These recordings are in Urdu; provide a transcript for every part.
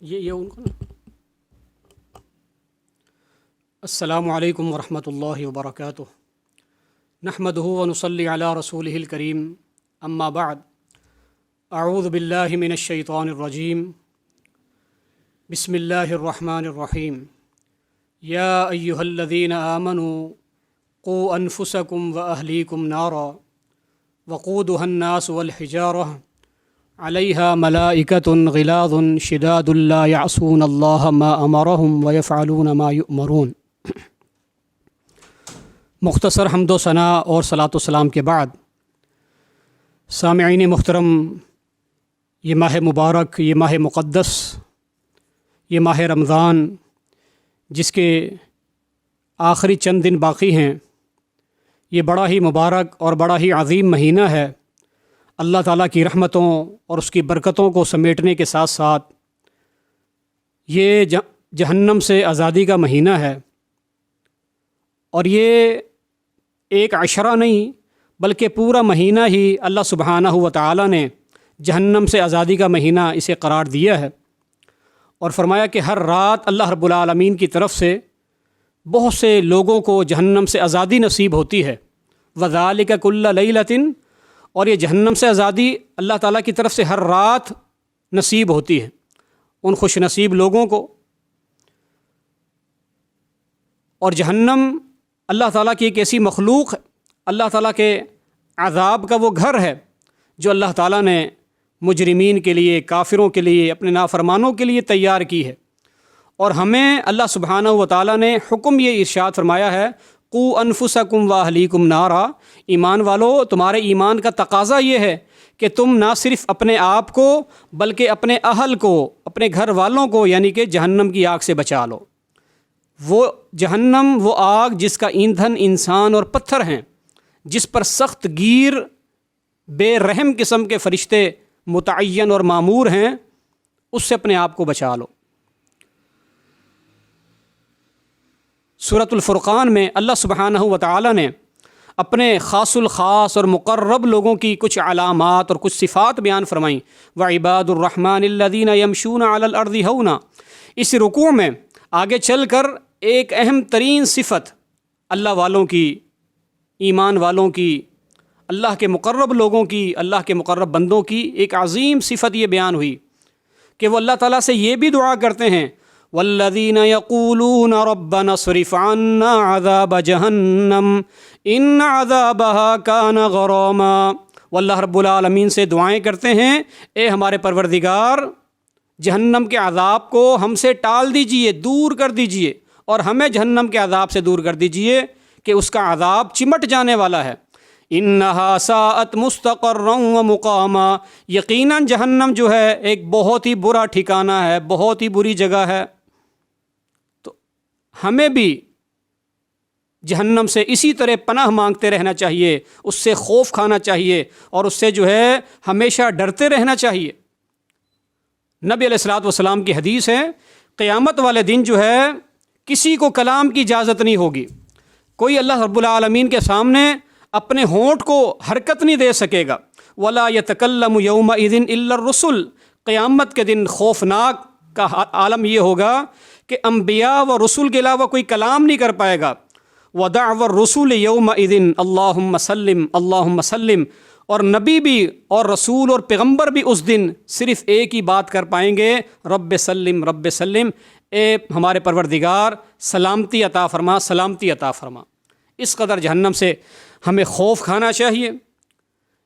یہ ان کو السلام علیکم ورحمۃ اللہ وبرکاتہ نحمدہ ونصلی علی رسولہ الکریم اما بعد اعوذ باللہ من الشیطان الرجیم بسم اللہ الرحمن الرحیم یا ایہا الذین آمنوا قوا انفسکم واہلیکم نارا وقودها الناس والحجارہ علیہا ملائکۃ غلاظ شداد لا یعصون اللہ ما امرہم ویفعلون ما یؤمرون۔ مختصر حمد و ثناء اور صلاۃ و سلام کے بعد سامعین محترم، یہ ماہ مبارک، یہ ماہ مقدس، یہ ماہ رمضان جس کے آخری چند دن باقی ہیں، یہ بڑا ہی مبارک اور بڑا ہی عظیم مہینہ ہے۔ اللہ تعالیٰ کی رحمتوں اور اس کی برکتوں کو سمیٹنے کے ساتھ ساتھ یہ جہنم سے آزادی کا مہینہ ہے، اور یہ ایک عشرہ نہیں بلکہ پورا مہینہ ہی اللہ سبحانہ و تعالیٰ نے جہنم سے آزادی کا مہینہ اسے قرار دیا ہے، اور فرمایا کہ ہر رات اللہ رب العالمین کی طرف سے بہت سے لوگوں کو جہنم سے آزادی نصیب ہوتی ہے۔ وَذَلِكَ كُلَّ لَيْلَةٍ، اور یہ جہنم سے آزادی اللہ تعالیٰ کی طرف سے ہر رات نصیب ہوتی ہے ان خوش نصیب لوگوں کو۔ اور جہنم اللہ تعالیٰ کی ایک ایسی مخلوق ہے، اللہ تعالیٰ کے عذاب کا وہ گھر ہے جو اللہ تعالیٰ نے مجرمین کے لیے، کافروں کے لیے، اپنے نافرمانوں کے لیے تیار کی ہے۔ اور ہمیں اللہ سبحانہ و تعالیٰ نے حکم یہ ارشاد فرمایا ہے، قوا انفسکم واہلیکم نارا، ایمان والو تمہارے ایمان کا تقاضا یہ ہے کہ تم نہ صرف اپنے آپ کو بلکہ اپنے اہل کو، اپنے گھر والوں کو، یعنی کہ جہنم کی آگ سے بچا لو۔ وہ جہنم وہ آگ جس کا ایندھن انسان اور پتھر ہیں، جس پر سخت گیر بے رحم قسم کے فرشتے متعین اور مامور ہیں، اس سے اپنے آپ کو بچا لو۔ سورۃ الفرقان میں اللہ سبحانہ و تعالیٰ نے اپنے خاص الخاص اور مقرب لوگوں کی کچھ علامات اور کچھ صفات بیان فرمائیں۔ وعباد الرحمن الذین یمشون علی الارض ہونا، اس رکوع میں آگے چل کر ایک اہم ترین صفت اللہ والوں کی، ایمان والوں کی، اللہ کے مقرب لوگوں کی، اللہ کے مقرب بندوں کی ایک عظیم صفت یہ بیان ہوئی کہ وہ اللہ تعالیٰ سے یہ بھی دعا کرتے ہیں، والذین یقولون ربنا اصرف عنا عذاب جہنم ان عذابها کان غراما۔ وہ اللہ رب العالمین سے دعائیں کرتے ہیں، اے ہمارے پروردگار، جہنم کے عذاب کو ہم سے ٹال دیجئے، دور کر دیجئے، اور ہمیں جہنم کے عذاب سے دور کر دیجئے کہ اس کا عذاب چمٹ جانے والا ہے۔ انہا ساءت مستقرا ومقاما، یقیناً جہنم جو ہے ایک بہت ہی برا ٹھکانہ ہے، بہت ہی بری جگہ ہے۔ تو ہمیں بھی جہنم سے اسی طرح پناہ مانگتے رہنا چاہیے، اس سے خوف کھانا چاہیے، اور اس سے جو ہے ہمیشہ ڈرتے رہنا چاہیے۔ نبی علیہ الصلوۃ والسلام کی حدیث ہے، قیامت والے دن جو ہے کسی کو کلام کی اجازت نہیں ہوگی، کوئی اللہ رب العالمین کے سامنے اپنے ہونٹ کو حرکت نہیں دے سکے گا۔ ولا یتکلم یومئذ الا الرسل، قیامت کے دن خوفناک کا عالم یہ ہوگا کہ انبیاء و رسول کے علاوہ کوئی کلام نہیں کر پائے گا۔ ودعوى الرسول یومئذ اللہم سلم اللہم سلم، اور نبی بھی اور رسول اور پیغمبر بھی اس دن صرف ایک ہی بات کر پائیں گے، رب سلم رب سلم، اے ہمارے پروردگار سلامتی عطا فرما، سلامتی عطا فرما۔ اس قدر جہنم سے ہمیں خوف کھانا چاہیے۔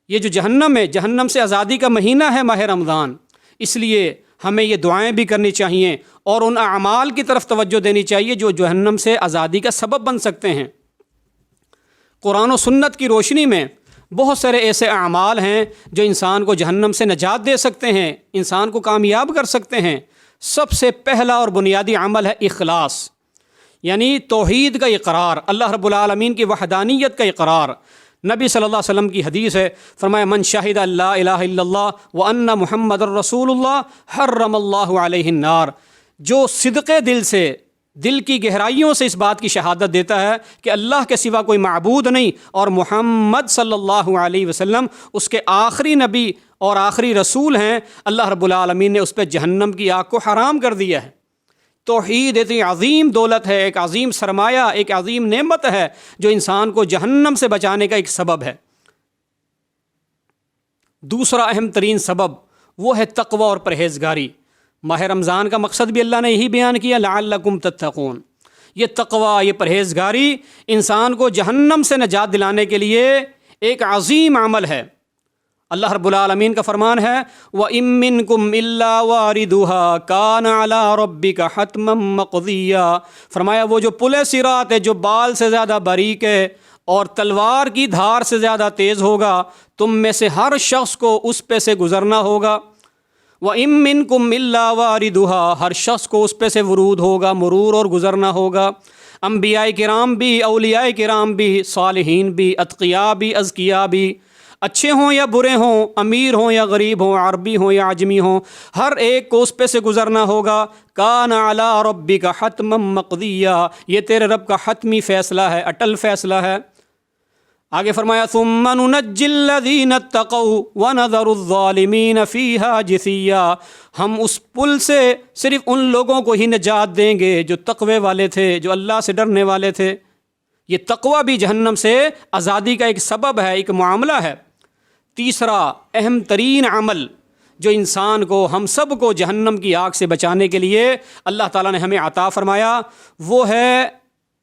یہ جو جہنم ہے، جہنم سے آزادی کا مہینہ ہے ماہ رمضان، اس لیے ہمیں یہ دعائیں بھی کرنی چاہیے اور ان اعمال کی طرف توجہ دینی چاہیے جو جہنم سے آزادی کا سبب بن سکتے ہیں۔ قرآن و سنت کی روشنی میں بہت سارے ایسے اعمال ہیں جو انسان کو جہنم سے نجات دے سکتے ہیں، انسان کو کامیاب کر سکتے ہیں۔ سب سے پہلا اور بنیادی عمل ہے اخلاص، یعنی توحید کا اقرار، اللہ رب العالمین کی وحدانیت کا اقرار۔ نبی صلی اللہ علیہ وسلم کی حدیث ہے، فرمایا من شہد لا الہ الا اللہ وان محمد الرسول اللہ حرم اللہ علیہ النار، جو صدقے دل سے دل کی گہرائیوں سے اس بات کی شہادت دیتا ہے کہ اللہ کے سوا کوئی معبود نہیں اور محمد صلی اللہ علیہ وسلم اس کے آخری نبی اور آخری رسول ہیں، اللہ رب العالمین نے اس پہ جہنم کی آگ کو حرام کر دیا ہے۔ توحید اتنی عظیم دولت ہے، ایک عظیم سرمایہ، ایک عظیم نعمت ہے جو انسان کو جہنم سے بچانے کا ایک سبب ہے۔ دوسرا اہم ترین سبب وہ ہے تقوی اور پرہیزگاری۔ ماہ رمضان کا مقصد بھی اللہ نے یہی بیان کیا، لعلکم تتقون۔ یہ تقوی، یہ پرہیزگاری انسان کو جہنم سے نجات دلانے کے لیے ایک عظیم عمل ہے۔ اللہ رب العالمین کا فرمان ہے وَإِن مِّنكُمْ إِلَّا وَارِدُهَا كَانَ عَلَىٰ رَبِّكَ حَتْمًا مَّقْضِيًّا۔ فرمایا وہ جو پل صراط ہے، جو بال سے زیادہ باریک ہے اور تلوار کی دھار سے زیادہ تیز ہوگا، تم میں سے ہر شخص کو اس پہ سے گزرنا ہوگا۔ وَإِن مِّنكُمْ إِلَّا وَارِدُهَا، ہر شخص کو اس پہ سے ورود ہوگا، مرور اور گزرنا ہوگا۔ انبیاء کرام بھی، اولیاء کرام بھی، صالحین بھی، اتقیاء بھی، اذکیاء بھی، اچھے ہوں یا برے ہوں، امیر ہوں یا غریب ہوں، عربی ہوں یا عجمی ہوں، ہر ایک کو اس پہ سے گزرنا ہوگا۔ کان علی ربک حتما مقضیا، یہ تیرے رب کا حتمی فیصلہ ہے، اٹل فیصلہ ہے۔ آگے فرمایا ثم ننجی الذین اتقوا ونذر الظالمین فیہا جثیا، ہم اس پل سے صرف ان لوگوں کو ہی نجات دیں گے جو تقوی والے تھے، جو اللہ سے ڈرنے والے تھے۔ یہ تقوی بھی جہنم سے آزادی کا ایک سبب ہے، ایک معاملہ ہے۔ تیسرا اہم ترین عمل جو انسان کو، ہم سب کو جہنم کی آگ سے بچانے کے لیے اللہ تعالیٰ نے ہمیں عطا فرمایا، وہ ہے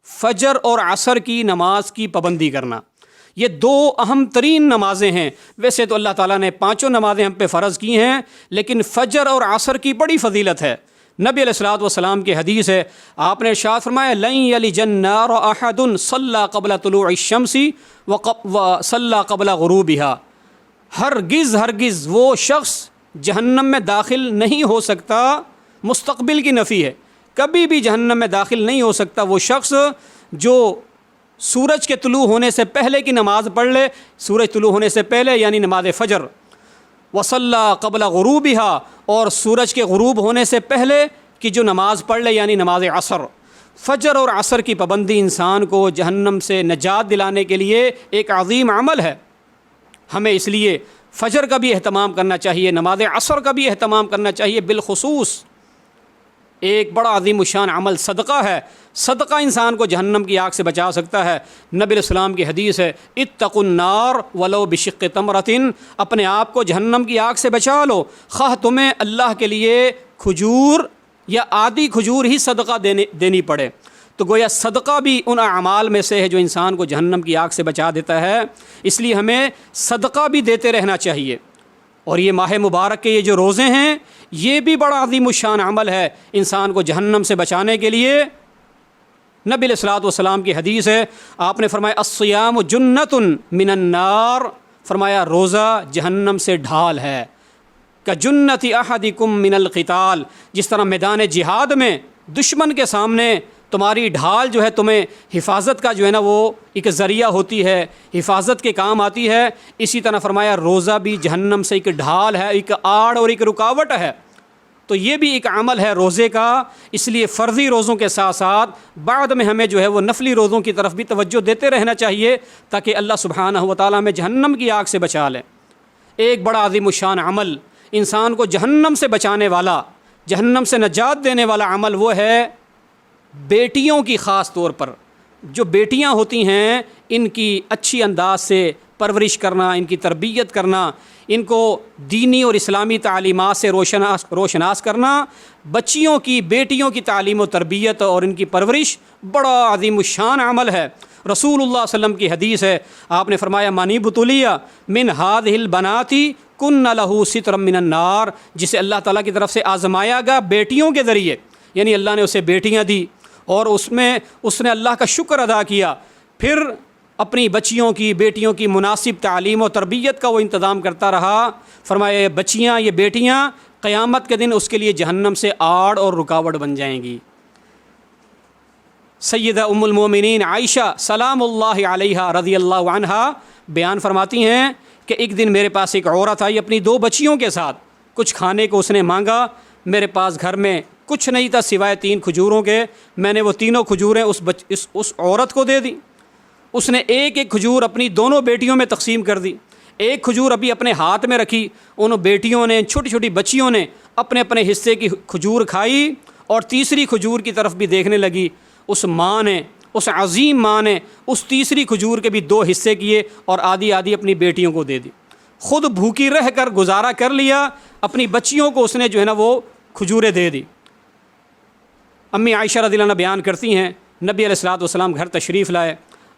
فجر اور عصر کی نماز کی پابندی کرنا۔ یہ دو اہم ترین نمازیں ہیں۔ ویسے تو اللہ تعالیٰ نے پانچوں نمازیں ہم پہ فرض کی ہیں، لیکن فجر اور عصر کی بڑی فضیلت ہے۔ نبی علیہ الصلوۃ والسلام کی حدیث ہے، آپ نے ارشاد فرمایا لن یلج النار احد صلی قبل طلوع الشمس وصلی قبل غروبها، ہرگز وہ شخص جہنم میں داخل نہیں ہو سکتا، مستقبل کی نفی ہے، کبھی بھی جہنم میں داخل نہیں ہو سکتا وہ شخص جو سورج کے طلوع ہونے سے پہلے کی نماز پڑھ لے، سورج طلوع ہونے سے پہلے یعنی نماز فجر، وصلی قبل غروبها، اور سورج کے غروب ہونے سے پہلے کی جو نماز پڑھ لے یعنی نماز عصر۔ فجر اور عصر کی پابندی انسان کو جہنم سے نجات دلانے کے لیے ایک عظیم عمل ہے۔ ہمیں اس لیے فجر کا بھی اہتمام کرنا چاہیے، نماز عصر کا بھی اہتمام کرنا چاہیے۔ بالخصوص ایک بڑا عظیم الشان عمل صدقہ ہے۔ صدقہ انسان کو جہنم کی آگ سے بچا سکتا ہے۔ نبی علیہ السلام کی حدیث ہے اتقوا النار ولو بشق تمرۃ، اپنے آپ کو جہنم کی آگ سے بچا لو، خواہ تمہیں اللہ کے لیے کھجور یا آدھی کھجور ہی صدقہ دینی پڑے۔ تو گویا صدقہ بھی ان اعمال میں سے ہے جو انسان کو جہنم کی آگ سے بچا دیتا ہے، اس لیے ہمیں صدقہ بھی دیتے رہنا چاہیے۔ اور یہ ماہ مبارک کے یہ جو روزے ہیں، یہ بھی بڑا عظیم الشان عمل ہے انسان کو جہنم سے بچانے کے لیے۔ نبی علیہ الصلوۃ والسلام کی حدیث ہے، آپ نے فرمایا الصیام جنۃ من النار، فرمایا روزہ جہنم سے ڈھال ہے۔ کجنۃ احدکم من القتال، جس طرح میدان جہاد میں دشمن کے سامنے تمہاری ڈھال جو ہے تمہیں حفاظت کا جو ہے نا وہ ایک ذریعہ ہوتی ہے، حفاظت کے کام آتی ہے، اسی طرح فرمایا روزہ بھی جہنم سے ایک ڈھال ہے، ایک آڑ اور ایک رکاوٹ ہے۔ تو یہ بھی ایک عمل ہے روزے کا، اس لیے فرضی روزوں کے ساتھ ساتھ بعد میں ہمیں جو ہے وہ نفلی روزوں کی طرف بھی توجہ دیتے رہنا چاہیے تاکہ اللہ سبحانہ و تعالیٰ ہمیں جہنم کی آگ سے بچا لے۔ ایک بڑا عظیم الشان عمل انسان کو جہنم سے بچانے والا، جہنم سے نجات دینے والا عمل وہ ہے بیٹیوں کی، خاص طور پر جو بیٹیاں ہوتی ہیں ان کی اچھی انداز سے پرورش کرنا، ان کی تربیت کرنا، ان کو دینی اور اسلامی تعلیمات سے روشناس کرنا۔ بچیوں کی، بیٹیوں کی تعلیم و تربیت اور ان کی پرورش بڑا عظیم الشان عمل ہے۔ رسول اللہ صلی اللہ علیہ وسلم کی حدیث ہے، آپ نے فرمایا منی بطولیہ من هذه البنات کن له سترا من النار، جسے اللہ تعالیٰ کی طرف سے آزمایا گیا بیٹیوں کے ذریعے، یعنی اللہ نے اسے بیٹیاں دی اور اس نے اللہ کا شکر ادا کیا، پھر اپنی بچیوں کی، بیٹیوں کی مناسب تعلیم و تربیت کا وہ انتظام کرتا رہا۔ فرمایا یہ بچیاں، یہ بیٹیاں قیامت کے دن اس کے لیے جہنم سے آڑ اور رکاوٹ بن جائیں گی۔ سیدہ ام المومنین عائشہ سلام اللہ علیہا رضی اللہ عنہا بیان فرماتی ہیں کہ ایک دن میرے پاس ایک عورت آئی اپنی 2 بچیوں کے ساتھ، کچھ کھانے کو اس نے مانگا، میرے پاس گھر میں کچھ نہیں تھا سوائے 3 کھجوروں کے، میں نے وہ تینوں کھجوریں اس عورت کو دے دی۔ اس نے ایک ایک کھجور اپنی دونوں بیٹیوں میں تقسیم کر دی، ایک کھجور ابھی اپنے ہاتھ میں رکھی، انہوں بیٹیوں نے، چھوٹی چھوٹی بچیوں نے اپنے اپنے حصے کی کھجور کھائی، اور تیسری کھجور کی طرف بھی دیکھنے لگی۔ اس ماں نے، اس عظیم ماں نے اس تیسری کھجور کے بھی 2 حصے کیے اور آدھی آدھی اپنی بیٹیوں کو دے دی۔ خود بھوکی رہ کر گزارا کر لیا، اپنی بچیوں کو اس نے جو ہے نا وہ کھجوریں دے دی۔ امی عائشہ رضی اللہ عنہا بیان کرتی ہیں، نبی علیہ الصلوۃ والسلام گھر تشریف لائے،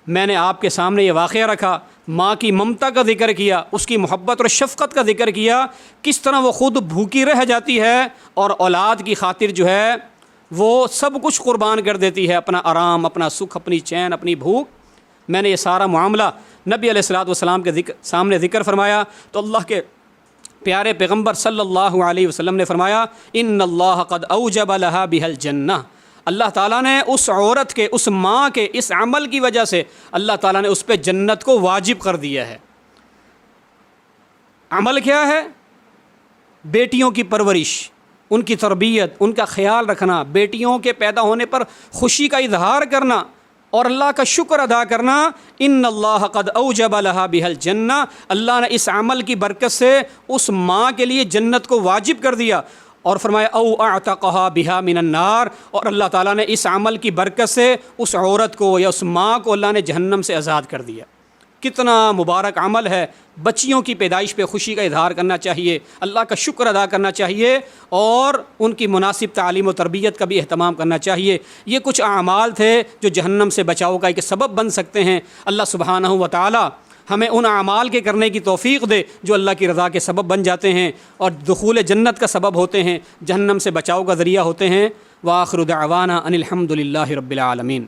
میں نے آپ کے سامنے یہ واقعہ رکھا، ماں کی ممتا کا ذکر کیا، اس کی محبت اور شفقت کا ذکر کیا، کس طرح وہ خود بھوکی رہ جاتی ہے اور اولاد کی خاطر جو ہے وہ سب کچھ قربان کر دیتی ہے، اپنا آرام، اپنا سکھ، اپنی چین، اپنی بھوک۔ میں نے یہ سارا معاملہ نبی علیہ الصلوۃ والسلام کے سامنے ذکر فرمایا تو اللہ کے پیارے پیغمبر صلی اللہ علیہ وسلم نے فرمایا، ان اللہ قد اوجب لها بها الجنہ، اللہ تعالیٰ نے اس عورت کے، اس ماں کے اس عمل کی وجہ سے اللہ تعالیٰ نے اس پہ جنت کو واجب کر دیا ہے۔ عمل کیا ہے؟ بیٹیوں کی پرورش، ان کی تربیت، ان کا خیال رکھنا، بیٹیوں کے پیدا ہونے پر خوشی کا اظہار کرنا اور اللہ کا شکر ادا کرنا۔ ان اللہ قد اوجب لها بها الجنہ، اللہ نے اس عمل کی برکت سے اس ماں کے لیے جنت کو واجب کر دیا، اور فرمایا او اعتقها بها من النار، اور اللہ تعالیٰ نے اس عمل کی برکت سے اس عورت کو یا اس ماں کو اللہ نے جہنم سے آزاد کر دیا۔ کتنا مبارک عمل ہے۔ بچیوں کی پیدائش پہ خوشی کا اظہار کرنا چاہیے، اللہ کا شکر ادا کرنا چاہیے، اور ان کی مناسب تعلیم و تربیت کا بھی اہتمام کرنا چاہیے۔ یہ کچھ اعمال تھے جو جہنم سے بچاؤ کا ایک سبب بن سکتے ہیں۔ اللہ سبحانہ و تعالی ہمیں ان اعمال کے کرنے کی توفیق دے جو اللہ کی رضا کے سبب بن جاتے ہیں اور دخول جنت کا سبب ہوتے ہیں، جہنم سے بچاؤ کا ذریعہ ہوتے ہیں۔ وآخر دعوانا ان الحمد للہ رب العالمین۔